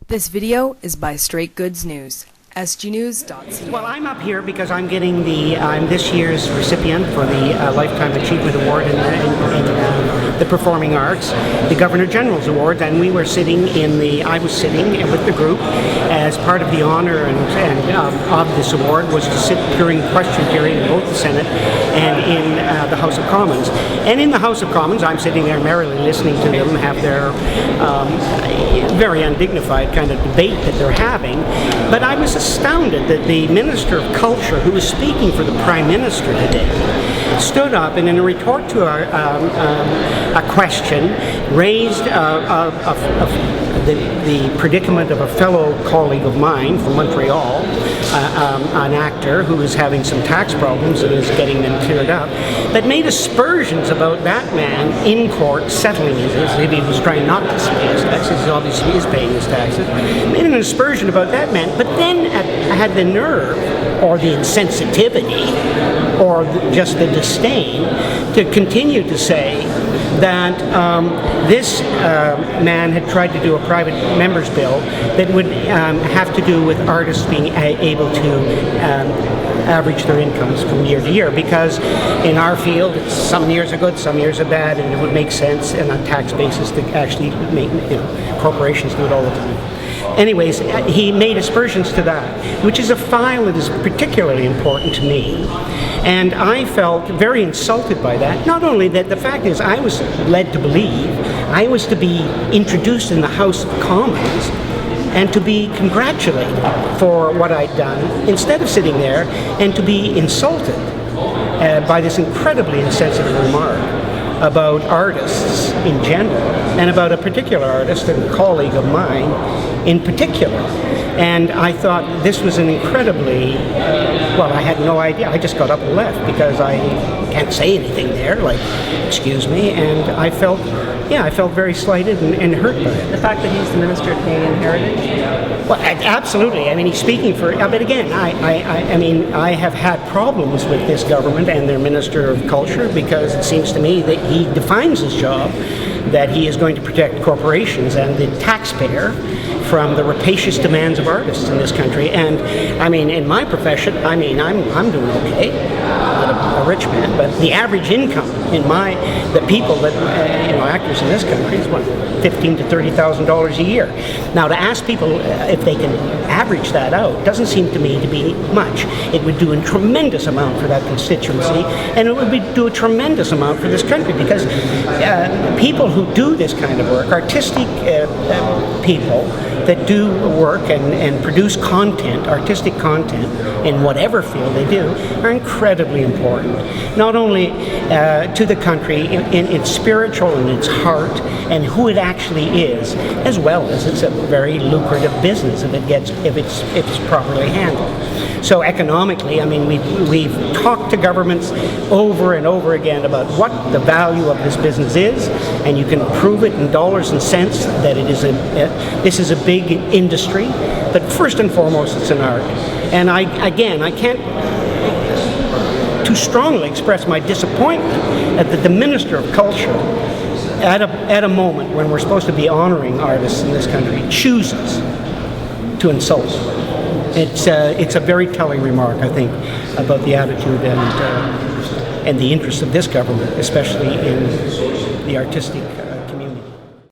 This video is by Straight Goods News, SGNews.ca. Well, I'm up here because I'm getting I'm this year's recipient for the Lifetime Achievement Award in the Performing Arts, the Governor General's Award, and I was sitting with the group as part of the honor of this award was to sit during question period in both the Senate and in the House of Commons. And in the House of Commons, I'm sitting there merrily listening to them have their very undignified kind of debate that they're having, but I was astounded that the Minister of Culture, who was speaking for the Prime Minister today, stood up and in a retort to a question raised the predicament of a fellow colleague of mine from Montreal, an actor who is having some tax problems and is getting them cleared up, but made aspersions about that man in court settling it as if he was trying not to pay his taxes. He obviously is paying his taxes. Made an aspersion about that man, but then had the nerve or the insensitivity or just the disdain to continue to say that this man had tried to do a private member's bill that would have to do with artists being able to average their incomes from year to year, because in our field some years are good, some years are bad, and it would make sense on a tax basis to actually make corporations do it all the time. Anyways, he made aspersions to that, which is a file that is particularly important to me. And I felt very insulted by that. Not only that, the fact is I was led to believe I was to be introduced in the House of Commons and to be congratulated for what I'd done, instead of sitting there and to be insulted by this incredibly insensitive remark about artists in general and about a particular artist and colleague of mine in particular. And I thought this was an incredibly, I had no idea. I just got up and left because I can't say anything there, like, excuse me, and I felt very slighted and hurt by it. The fact that he's the Minister of Canadian Heritage? Well, absolutely. I mean, he's speaking for, but again, I have had problems with this government and their Minister of Culture, because it seems to me that he defines his job that he is going to protect corporations and the taxpayer from the rapacious demands of artists in this country. And I mean, in my profession, I'm doing okay. I'm not a rich man, but the average income in the people that actors in this country is $15,000 to $30,000 a year. Now, to ask people if they can average that out doesn't seem to me to be much. It would do a tremendous amount for that constituency, and it would do a tremendous amount for this country, because people who do this kind of work, artistic people that do work and produce content, artistic content, in whatever field they do, are incredibly important. Not only to the country in its spiritual and its heart and who it actually is, as well as it's a very lucrative business if it's properly handled. So economically, I mean, we've talked to governments over and over again about what the value of this business is, and you can prove it in dollars and cents that this is a big industry, but first and foremost, it's an art. And I can't too strongly express my disappointment that the Minister of Culture, at a moment when we're supposed to be honoring artists in this country, chooses to insult them. It's a very telling remark, I think, about the attitude and the interests of this government, especially in the artistic